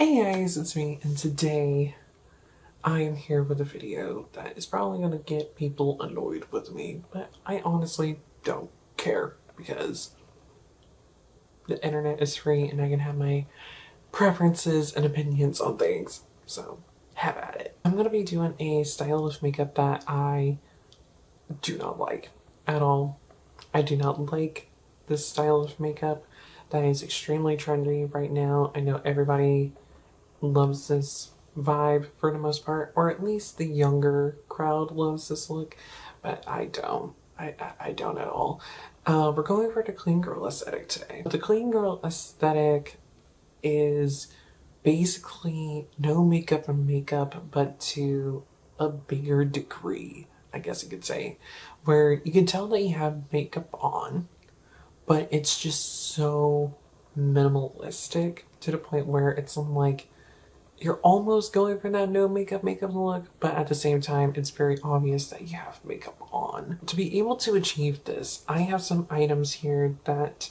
Hey guys, it's me, and today I am here with a video that is probably going to get people annoyed with me, but I honestly don't care because the internet is free and I can have my preferences and opinions on things, so have at it. I'm going to be doing a style of makeup that I do not like at all. I do not like this style of makeup that is extremely trendy right now. I know everybody loves this vibe for the most part, or at least the younger crowd loves this look, but I don't. I don't at all. We're going for the clean girl aesthetic today. The clean girl aesthetic is basically no makeup and makeup, but to a bigger degree, I guess you could say, where you can tell that you have makeup on, but it's just so minimalistic to the point where it's like you're almost going for that no makeup look, but at the same time, it's very obvious that you have makeup on. To be able to achieve this, I have some items here that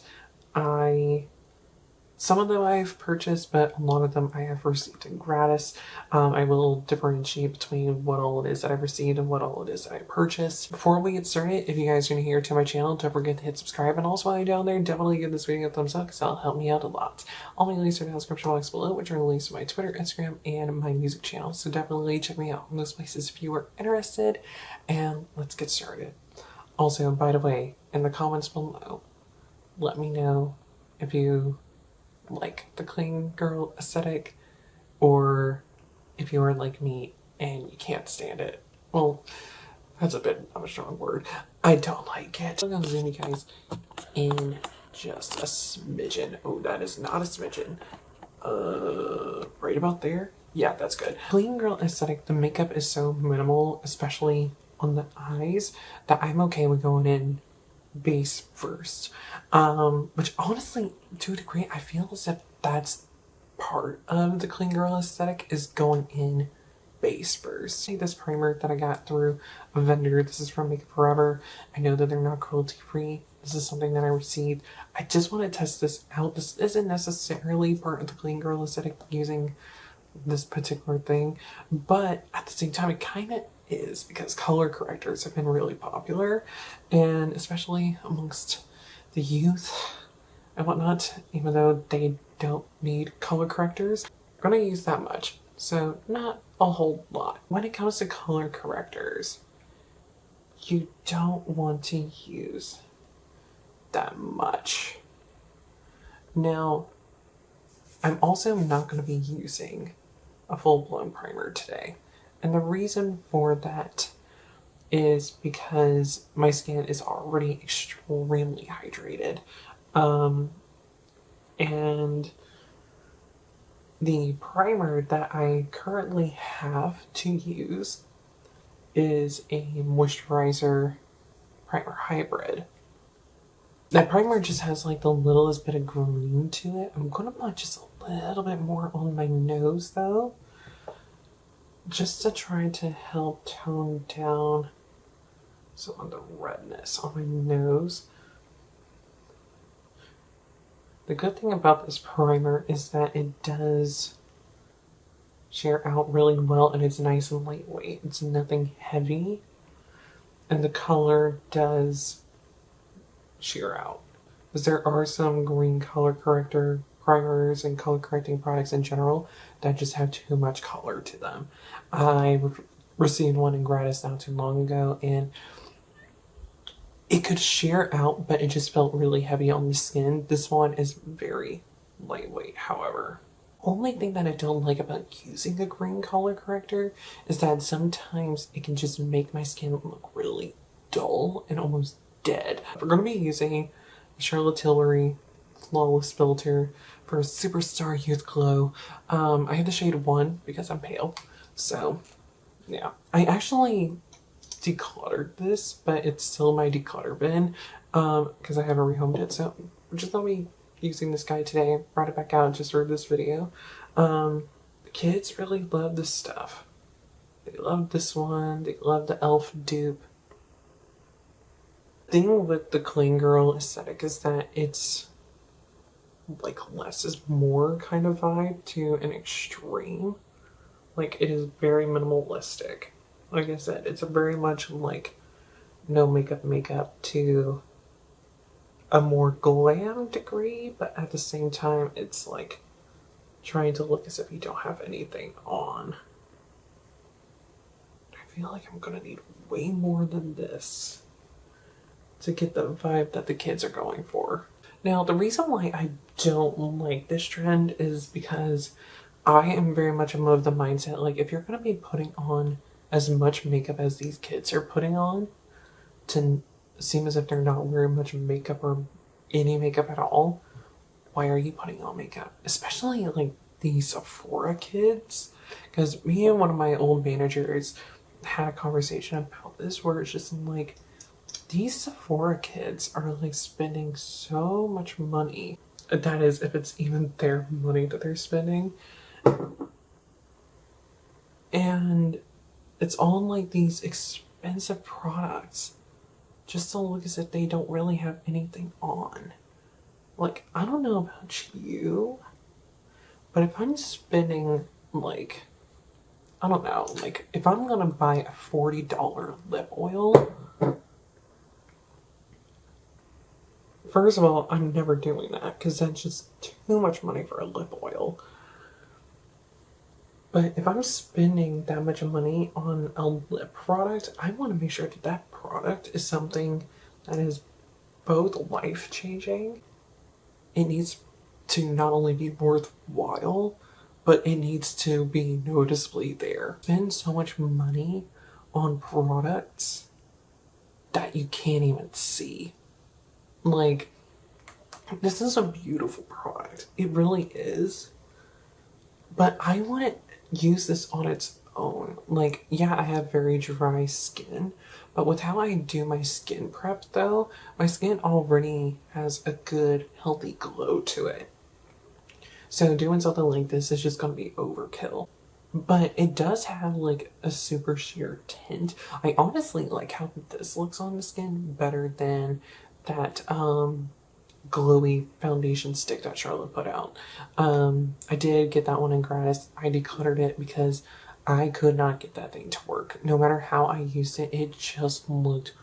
some of them I've purchased, but a lot of them I have received in gratis. I will differentiate between what all it is that I've received and what all it is that I purchased. Before we get started, if you guys are new here to my channel, don't forget to hit subscribe, and also while you're down there, definitely give this video a thumbs up because that'll help me out a lot. All my links are in the description box below, which are links to my Twitter, Instagram, and my music channel, so definitely check me out in those places if you are interested, and let's get started. Also, by the way, in the comments below, let me know if you like the clean girl aesthetic, or if you are like me and you can't stand it. Well, that's a bit of a strong word. I don't like it. I'm gonna zoom you guys in just a smidgen. Oh, that is not a smidgen. Right about there? Yeah, that's good. Clean girl aesthetic, the makeup is so minimal, especially on the eyes, that I'm okay with going in base first, which honestly, to a degree, I feel as if that's part of the clean girl aesthetic, is going in base first. See this primer that I got through a vendor. This is from Makeup Forever. I know that they're not cruelty free. This is something that I received. I just want to test this out. This isn't necessarily part of the clean girl aesthetic using this particular thing, but at the same time it kind of is, because color correctors have been really popular, and especially amongst the youth and whatnot, even though they don't need color correctors. I'm gonna use that much, so not a whole lot. When it comes to color correctors, you don't want to use that much. Now, I'm also not going to be using a full-blown primer today. And the reason for that is because my skin is already extremely hydrated. And the primer that I currently have to use is a moisturizer primer hybrid. That primer just has like the littlest bit of green to it. I'm gonna put just a little bit more on my nose though, just to try to help tone down some of the redness on my nose. The good thing about this primer is that it does sheer out really well, and it's nice and lightweight. It's nothing heavy, and the color does sheer out, because there are some green color corrector primers and color correcting products in general that just have too much color to them. I received one in gratis not too long ago, and it could sheer out, but it just felt really heavy on the skin. This one is very lightweight, however. Only thing that I don't like about using a green color corrector is that sometimes it can just make my skin look really dull and almost dead. We're going to be using Charlotte Tilbury Flawless Filter for Superstar Youth Glow. I have the shade 1 because I'm pale, so yeah. I actually decluttered this, but it's still my declutter bin because I haven't rehomed it, so we're just going to be using this guy today. Brought it back out just for this video. The kids really love this stuff. They love this one. They love the e.l.f. dupe. The thing with the clean girl aesthetic is that it's like less is more kind of vibe to an extreme. Like, it is very minimalistic. Like I said, it's a very much like no makeup to a more glam degree, but at the same time, it's like trying to look as if you don't have anything on. I feel like I'm gonna need way more than this to get the vibe that the kids are going for. Now, the reason why I don't like this trend is because I am very much of the mindset, like, if you're going to be putting on as much makeup as these kids are putting on to seem as if they're not wearing much makeup or any makeup at all, why are you putting on makeup? Especially, like, these Sephora kids. Because me and one of my old managers had a conversation about this where it's just like, these Sephora kids are like spending so much money. That is, if it's even their money that they're spending. And it's all like these expensive products just to look as if they don't really have anything on. Like, I don't know about you, but if I'm spending like, I don't know, like if I'm gonna buy a $40 lip oil, first of all, I'm never doing that because that's just too much money for a lip oil. But if I'm spending that much money on a lip product, I want to make sure that that product is something that is both life-changing. It needs to not only be worthwhile, but it needs to be noticeably there. Spend so much money on products that you can't even see. Like, this is a beautiful product. It really is. But I want to use this on its own. Like, yeah, I have very dry skin, but with how I do my skin prep though, my skin already has a good, healthy glow to it. So doing something like this is just going to be overkill. But it does have like a super sheer tint. I honestly like how this looks on the skin better than that glowy foundation stick that Charlotte put out. I did get that one in gratis. I decluttered it because I could not get that thing to work. No matter how I used it, it just looked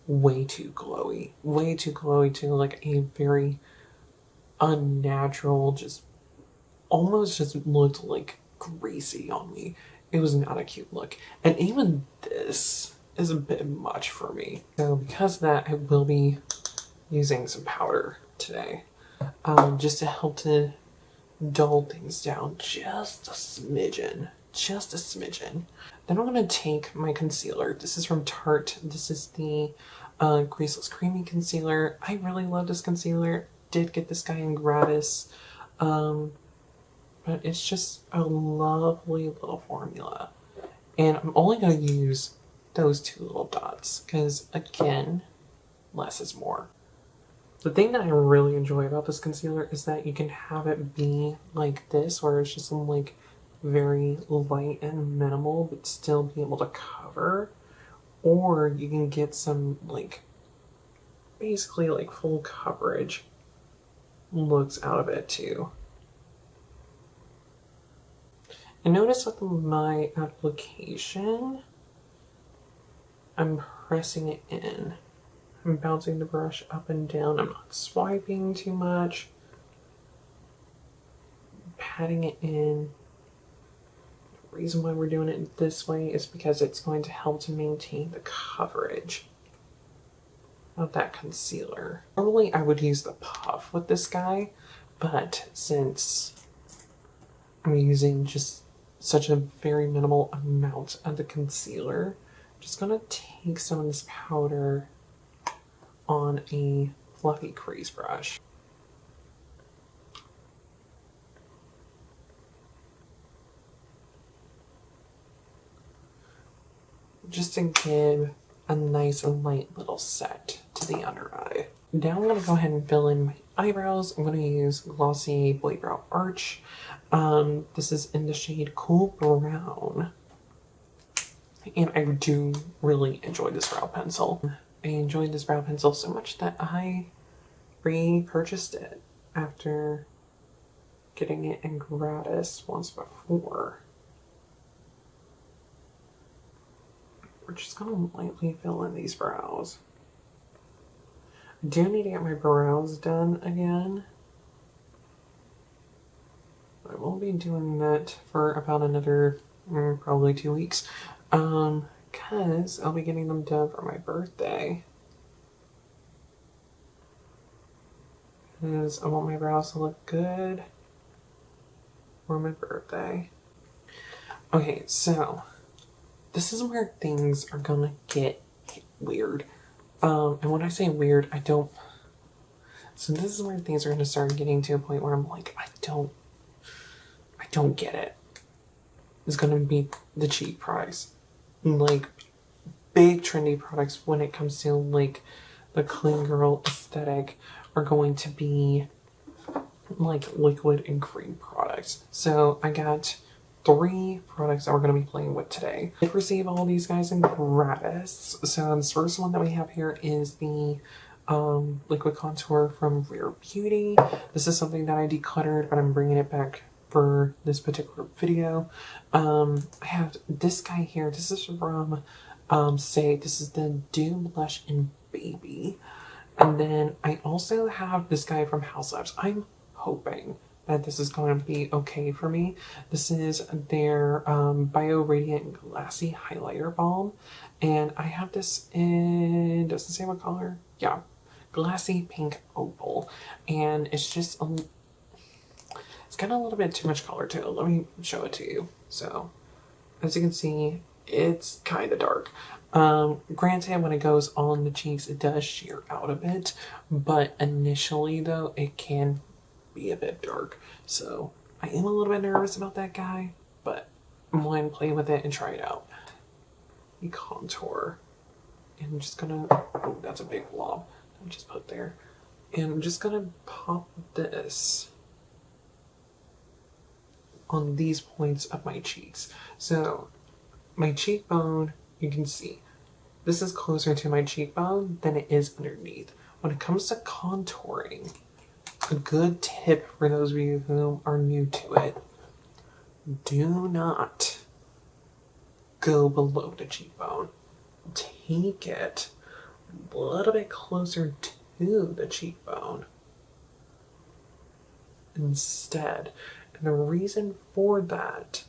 way too glowy. Way too glowy to like a very unnatural, just almost just looked like greasy on me. It was not a cute look. And even this is a bit much for me. So because of that, I will be using some powder today, just to help to dull things down just a smidgen. Then I'm going to take my concealer. This is from Tarte. This is the Creaseless Creamy Concealer. I really love this concealer. Did get this guy in gratis. But it's just a lovely little formula. And I'm only going to use those two little dots because, again, less is more. The thing that I really enjoy about this concealer is that you can have it be like this, where it's just like very light and minimal, but still be able to cover. Or you can get some like, basically like full coverage looks out of it too. And notice with my application, I'm pressing it in. I'm bouncing the brush up and down. I'm not swiping too much. Patting it in. The reason why we're doing it this way is because it's going to help to maintain the coverage of that concealer. Normally I would use the puff with this guy, but since I'm using just such a very minimal amount of the concealer, I'm just gonna take some of this powder on a fluffy crease brush. Just to give a nice light little set to the under eye. Now I'm going to go ahead and fill in my eyebrows. I'm going to use Glossy Brow Arch. This is in the shade Cool Brown. And I do really enjoy this brow pencil. I enjoyed this brow pencil so much that I repurchased it after getting it in gratis once before. We're just gonna lightly fill in these brows. I do need to get my brows done again. I won't be doing that for about another probably 2 weeks. Because I'll be getting them done for my birthday. Because I want my brows to look good for my birthday. Okay, so this is where things are gonna get weird. And when I say weird, so this is where things are gonna start getting to a point where I'm like, I don't get it. It's gonna be the cheap price. Like, big trendy products when it comes to like the clean girl aesthetic are going to be like liquid and cream products. So I got 3 products that we're going to be playing with today. I did receive all these guys in gratis. So this first one that we have here is the liquid contour from Rare Beauty. This is something that I decluttered, but I'm bringing it back for this particular video. I have this guy here. This is from Saie. This is the Dew Blush in Baby. And then I also have this guy from Haus. I'm hoping that this is going to be okay for me. This is their Bio Radiant Glassy Highlighter Balm. And I have this in, does it say what color? Yeah, Glassy Pink Opal. And it's just it's got a little bit too much color to it. Let me show it to you. So, as you can see, it's kind of dark. Granted, when it goes on the cheeks, it does sheer out a bit. But initially, though, it can be a bit dark. So, I am a little bit nervous about that guy. But I'm going to play with it and try it out. The contour. And I'm just going to... Oh, that's a big blob. I just put there. And I'm just going to pop this on these points of my cheeks. So my cheekbone, you can see, this is closer to my cheekbone than it is underneath. When it comes to contouring, a good tip for those of you who are new to it, do not go below the cheekbone. Take it a little bit closer to the cheekbone instead. And the reason for that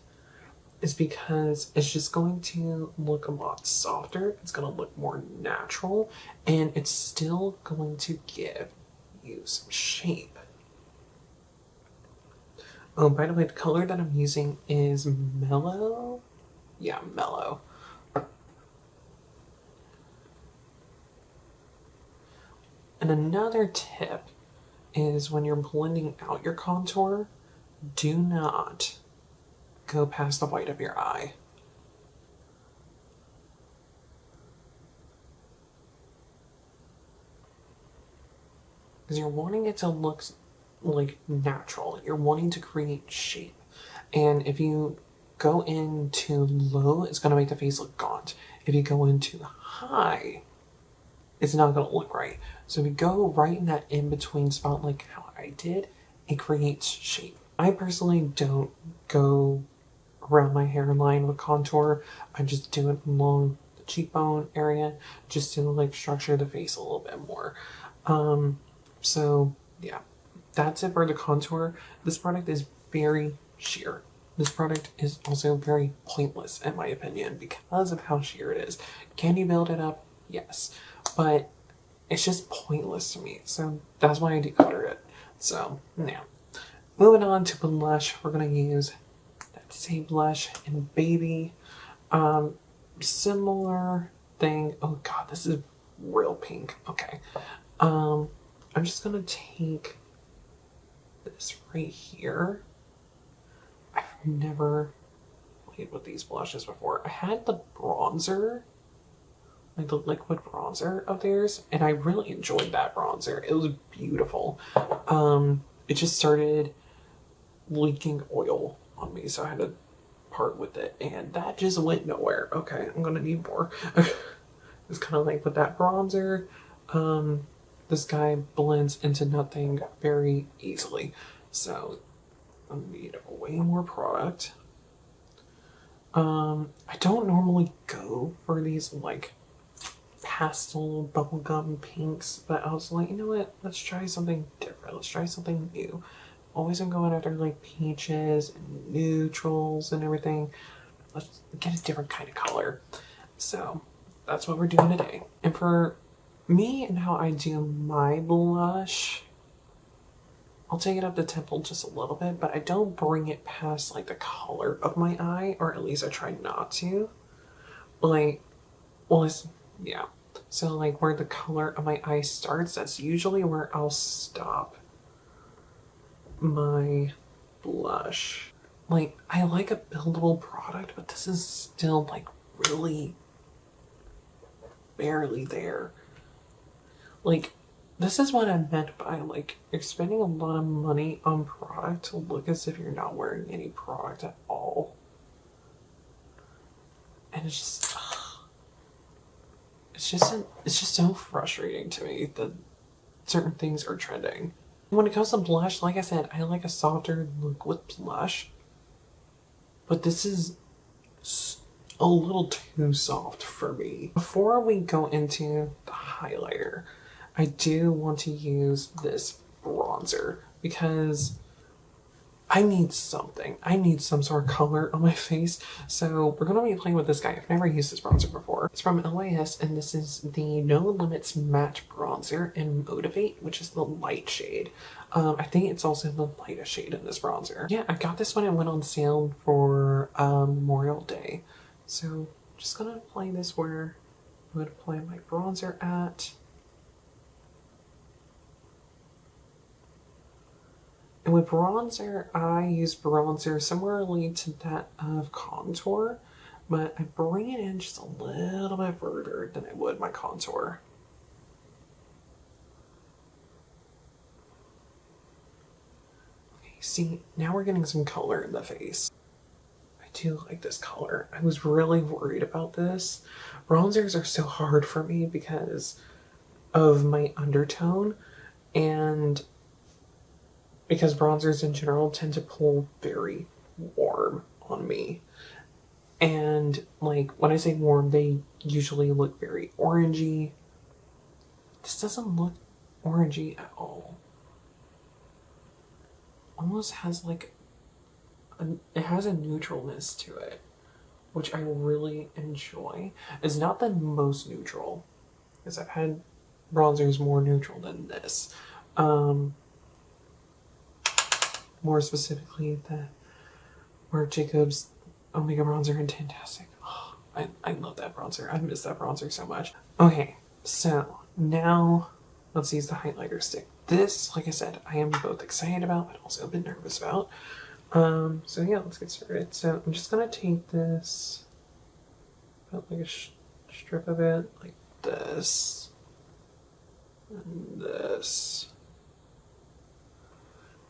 is because it's just going to look a lot softer. It's going to look more natural, and it's still going to give you some shape. Oh, by the way, the color that I'm using is Mellow. Yeah, Mellow. And another tip is when you're blending out your contour, do not go past the white of your eye. Because you're wanting it to look like natural. You're wanting to create shape. And if you go in too low, it's going to make the face look gaunt. If you go in too high, it's not going to look right. So if you go right in that in-between spot like how I did, it creates shape. I personally don't go around my hairline with contour. I just do it along the cheekbone area just to like structure the face a little bit more. So yeah, that's it for the contour. This product is very sheer. This product is also very pointless in my opinion because of how sheer it is. Can you build it up? Yes, but it's just pointless to me. So that's why I declutter it. So now, moving on to blush, we're gonna use that Saie blush in Baby. Similar thing. Oh god, this is real pink. Okay. I'm just gonna take this right here. I've never played with these blushes before. I had the bronzer, like the liquid bronzer of theirs, and I really enjoyed that bronzer. It was beautiful. It just started leaking oil on me, so I had to part with it, and that just went nowhere. Okay, I'm gonna need more. It's kind of like with that bronzer, this guy blends into nothing very easily. So I need way more product. I don't normally go for these like pastel bubblegum pinks, but I was like, you know what? Let's try something different. Let's try something new. Always I'm going after like peaches and neutrals and everything. Let's get a different kind of color. So that's what we're doing today. And for me and how I do my blush, I'll take it up the temple just a little bit, but I don't bring it past like the color of my eye, or at least I try not to. Like, well, yeah. So like where the color of my eye starts, that's usually where I'll stop my blush. Like, I like a buildable product, but this is still like really barely there. Like, this is what I meant by like, you're spending a lot of money on product to look as if you're not wearing any product at all. And it's just so frustrating to me that certain things are trending. When it comes to blush, like I said, I like a softer look with blush, but this is a little too soft for me. Before we go into the highlighter, I do want to use this bronzer because I need something. I need some sort of color on my face. So we're going to be playing with this guy. I've never used this bronzer before. It's from LAS, and this is the No Limits Matte Bronzer in Motivate, which is the light shade. I think it's also the lightest shade in this bronzer. Yeah, I got this when it went on sale for Memorial Day. So just going to apply this where I'm going to apply my bronzer at. And with bronzer, I use bronzer similarly to that of contour, but I bring it in just a little bit further than I would my contour. Okay, see, now we're getting some color in the face. I do like this color. I was really worried about this. Bronzers are so hard for me because of my undertone, and because bronzers in general tend to pull very warm on me. And like when I say warm, they usually look very orangey. This doesn't look orangey at all. Almost has like it has a neutralness to it, which I really enjoy. It's not the most neutral, because I've had bronzers more neutral than this. More specifically, the Marc Jacobs Omega Bronzer in Fantastic. Oh, I love that bronzer. I miss that bronzer so much. Okay, so now let's use the highlighter stick. This, like I said, I am both excited about but also a bit nervous about. So yeah, let's get started. So I'm just gonna take this, put like a strip of it, like this, and this.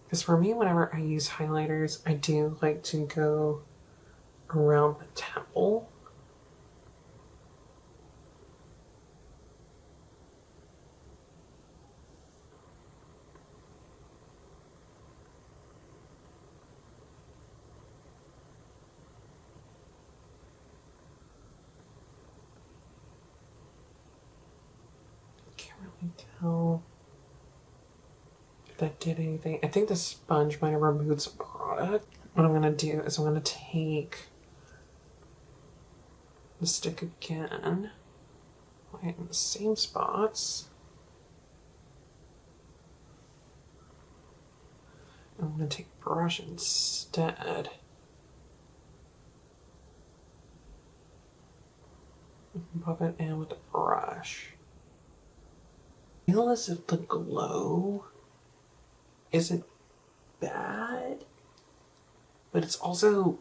Because for me, whenever I use highlighters, I do like to go around the temple. Can't really tell that did anything. I think the sponge might have removed some product. What I'm gonna do is I'm gonna take the stick again, right in the same spots. I'm gonna take a brush instead. Pop it in with the brush. I feel as if the glow isn't bad, but it's also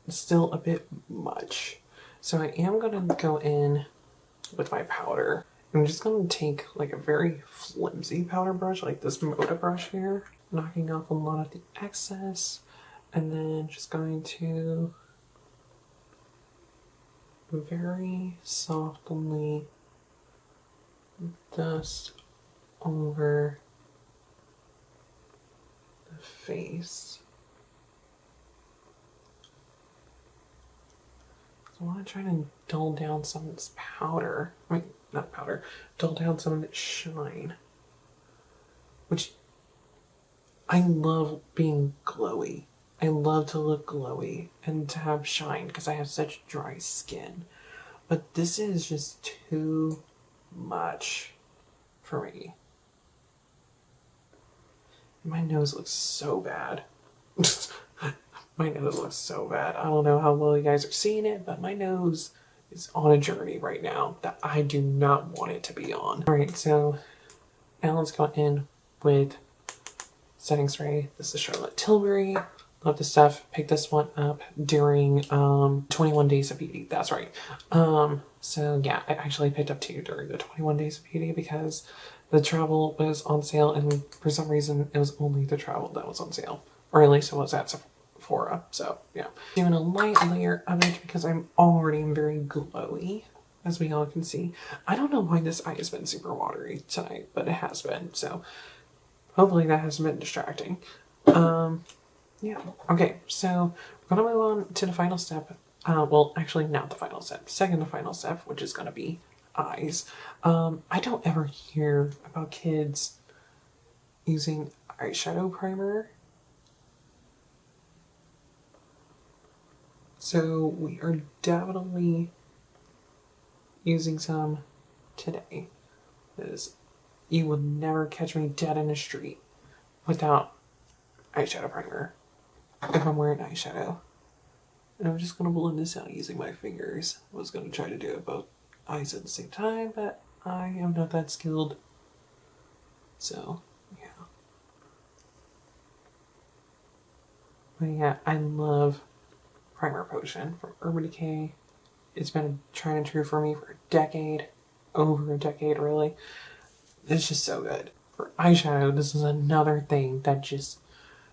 still a bit much. So I am going to go in with my powder. I'm just going to take like a very flimsy powder brush, like this Moda brush here, knocking off a lot of the excess, and then just going to very softly dust over the face. I want to try to dull down some of this powder. I mean, not powder. Dull down some of this shine. Which, I love being glowy. I love to look glowy and to have shine because I have such dry skin. But this is just too much for me. My nose looks so bad. My nose looks so bad. I don't know how well you guys are seeing it, but my nose is on a journey right now that I do not want it to be on. Alright, so Alan's gone in with setting spray. This is Charlotte Tilbury. Love this stuff. Picked this one up during 21 Days of Beauty. That's right. So yeah, I actually picked up two during the 21 Days of Beauty because the travel was on sale, and for some reason it was only the travel that was on sale. Or at least it was at Sephora. So yeah. Doing a light layer of it because I'm already very glowy, as we all can see. I don't know why this eye has been super watery tonight, but it has been. So hopefully that hasn't been distracting. Yeah. Okay, so we're gonna move on to the final step. Well, actually not the final step. Second to final step, which is gonna be eyes. I don't ever hear about kids using eyeshadow primer. So we are definitely using some today. Because you would never catch me dead in the street without eyeshadow primer if I'm wearing eyeshadow. And I'm just going to blend this out using my fingers. I was going to try to do it both eyes at the same time, but I am not that skilled. So, yeah. But yeah, I love Primer Potion from Urban Decay. It's been a tried and true for me for a decade. Over a decade, really. It's just so good. For eyeshadow, this is another thing that just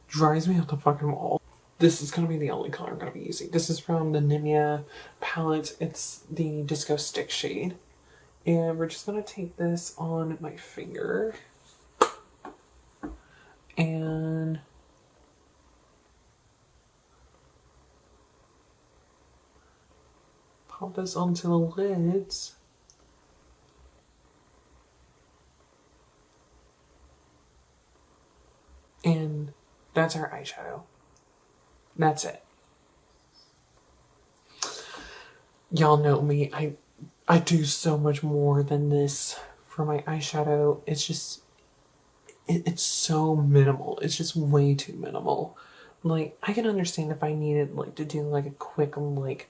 drives me up the fucking wall. This is going to be the only color I'm going to be using. This is from the Nimya palette. It's the Disco Stick shade. And we're just going to take this on my finger. And pop this onto the lids. And that's our eyeshadow. That's it. Y'all know me. I do so much more than this for my eyeshadow. It's just, it's so minimal. It's just way too minimal. Like, I can understand if I needed like to do like a quick like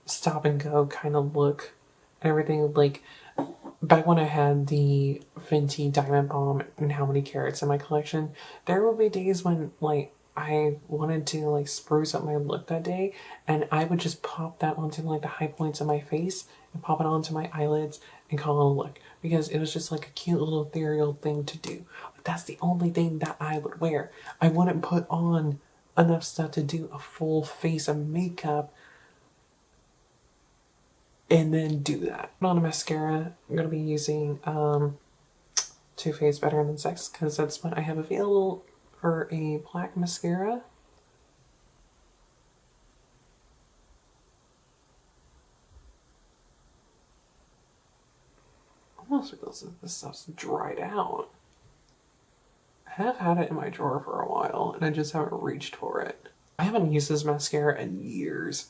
stop and go kind of look and everything. Like back when I had the Fenty Diamond Balm and How Many Carats in my collection, there will be days when like I wanted to like spruce up my look that day, and I would just pop that onto like the high points of my face and pop it onto my eyelids and call it a look, because it was just like a cute little ethereal thing to do. But that's the only thing that I would wear. I wouldn't put on enough stuff to do a full face of makeup and then do that. On a mascara, I'm going to be using Too Faced Better Than Sex, because that's what I have available for a black mascara. Almost feels like this stuff's dried out. I have had it in my drawer for a while and I just haven't reached for it. I haven't used this mascara in years.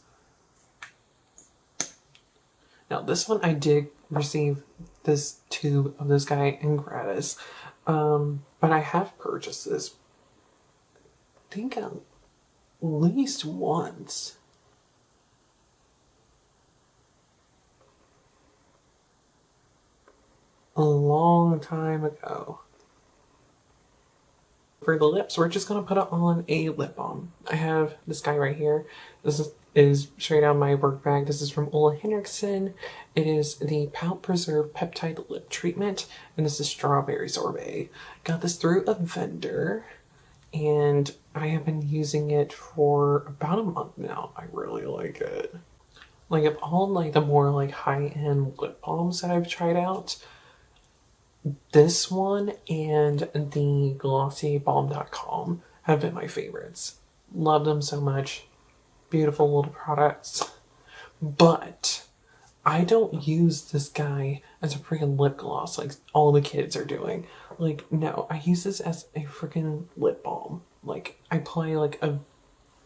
Now this one I did receive this tube of this guy in gratis, but I have purchased this I think at least once. A long time ago. For the lips, we're just going to put on a lip balm. I have this guy right here. This is straight out of my work bag. This is from Olehenriksen. It is the Pout Preserve Peptide Lip Treatment, and this is Strawberry Sorbet. Got this through a vendor, and I have been using it for about a month now. I really like it. Like, of all like the more like high-end lip balms that I've tried out, this one and the Glossier Balm.com have been my favorites. Love them so much. Beautiful little products. But I don't use this guy as a freaking lip gloss like all the kids are doing. Like, no, I use this as a freaking lip balm. Like, I apply like a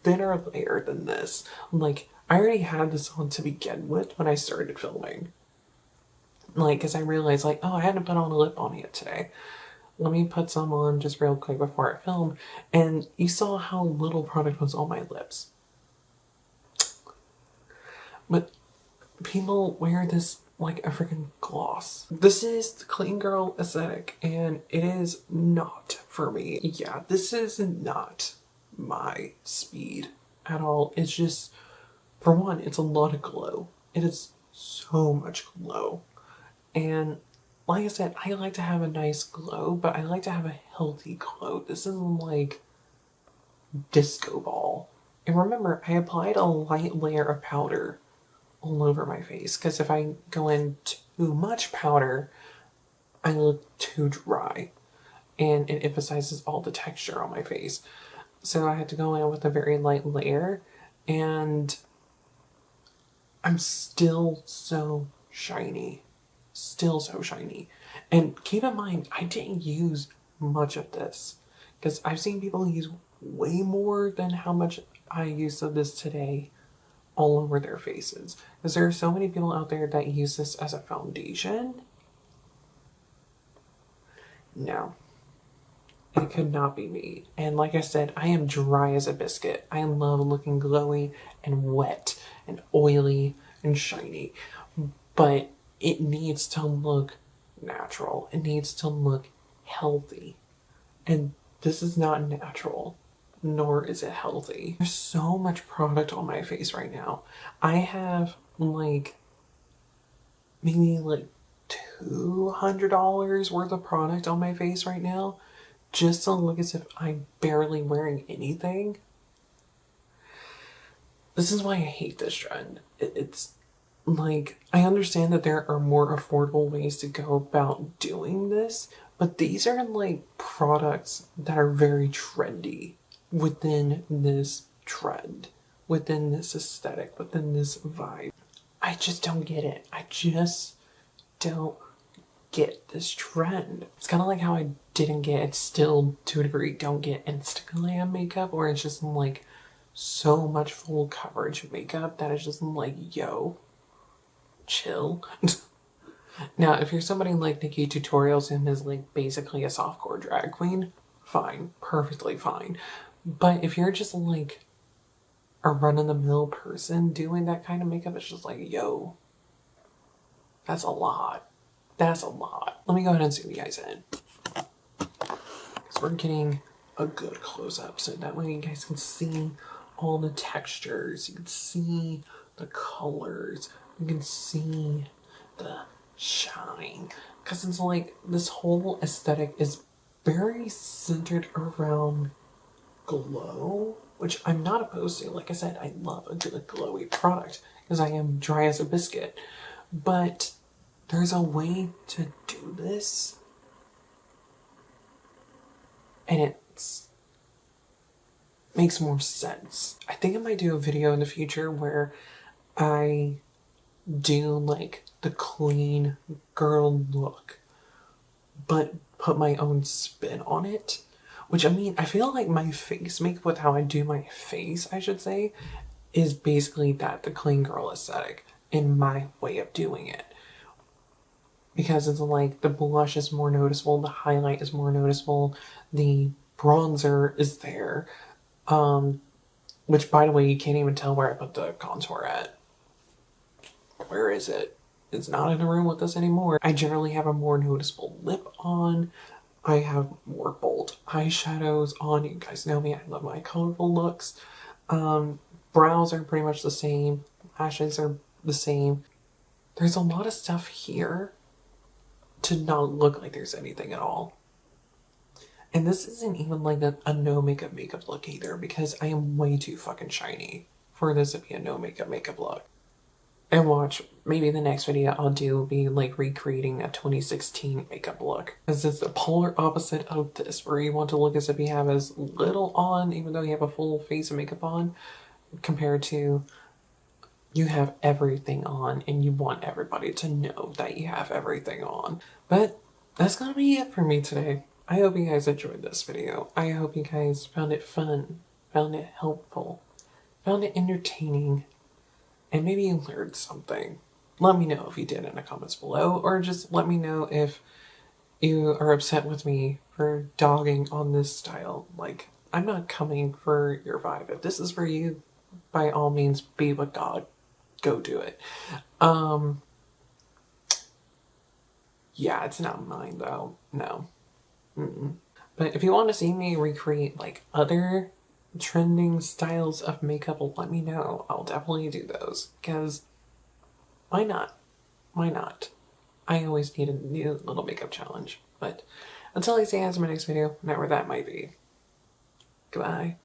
thinner layer than this. Like, I already had this on to begin with when I started filming. Like, because I realized, like, oh, I hadn't put on a lip balm yet today. Let me put some on just real quick before I film. And you saw how little product was on my lips. But people wear this like a freaking gloss. This is the clean girl aesthetic, and it is not for me. Yeah, this is not my speed at all. It's just, for one, it's a lot of glow. It is so much glow. And like I said, I like to have a nice glow, but I like to have a healthy glow. This isn't like disco ball. And remember, I applied a light layer of powder all over my face, because if I go in too much powder, I look too dry and it emphasizes all the texture on my face. So I had to go in with a very light layer, and I'm still so shiny. Still so shiny. And keep in mind, I didn't use much of this, because I've seen people use way more than how much I used of this today all over their faces. Because there are so many people out there that use this as a foundation. No. It could not be me. And like I said, I am dry as a biscuit. I love looking glowy and wet and oily and shiny. But it needs to look natural. It needs to look healthy. And this is not natural, nor is it healthy. There's so much product on my face right now. I have like maybe like $200 worth of product on my face right now, just to look as if I'm barely wearing anything. This is why I hate this trend. It's like, I understand that there are more affordable ways to go about doing this, but these are like products that are very trendy within this trend, within this aesthetic, within this vibe. I just don't get it. I just don't get this trend. It's kind of like how I didn't get, it's still to a degree, don't get Instagram makeup, where it's just like so much full coverage makeup that is just like, yo, chill. Now, if you're somebody like Nikki Tutorials and is like basically a softcore drag queen, fine, perfectly fine. But if you're just like a run-of-the-mill person doing that kind of makeup, it's just like, yo, that's a lot. That's a lot. Let me go ahead and zoom you guys in, because we're getting a good close-up, so that way you guys can see all the textures. You can see the colors. You can see the shine. Because it's like this whole aesthetic is very centered around glow, which I'm not opposed to. Like I said, I love a good glowy product because I am dry as a biscuit. But there's a way to do this, and it makes more sense. I think I might do a video in the future where I do like the clean girl look, but put my own spin on it. Which, I mean, I feel like my face makeup, with how I do my face, I should say, is basically that, the clean girl aesthetic, in my way of doing it. Because it's like the blush is more noticeable, the highlight is more noticeable, the bronzer is there. Which, by the way, you can't even tell where I put the contour at. Where is it? It's not in the room with us anymore. I generally have a more noticeable lip on. I have more bold eyeshadows on. You guys know me, I love my colorful looks. Brows are pretty much the same. Lashes are the same. There's a lot of stuff here to not look like there's anything at all. And this isn't even like a no makeup look either, because I am way too fucking shiny for this to be a no makeup look. And watch, maybe the next video I'll do will be like recreating a 2016 makeup look. Because it's the polar opposite of this, where you want to look as if you have as little on, even though you have a full face of makeup on, compared to you have everything on and you want everybody to know that you have everything on. But that's gonna be it for me today. I hope you guys enjoyed this video. I hope you guys found it fun, found it helpful, found it entertaining, and maybe you learned something. Let me know if you did in the comments below, or just let me know if you are upset with me for dogging on this style. Like, I'm not coming for your vibe. If this is for you, by all means, be with God. Go do it. Yeah, it's not mine though. No. But if you want to see me recreate like other trending styles of makeup, let me know. I'll definitely do those, because why not? Why not? I always need a new little makeup challenge. But until I see you guys in my next video, whenever that might be, goodbye.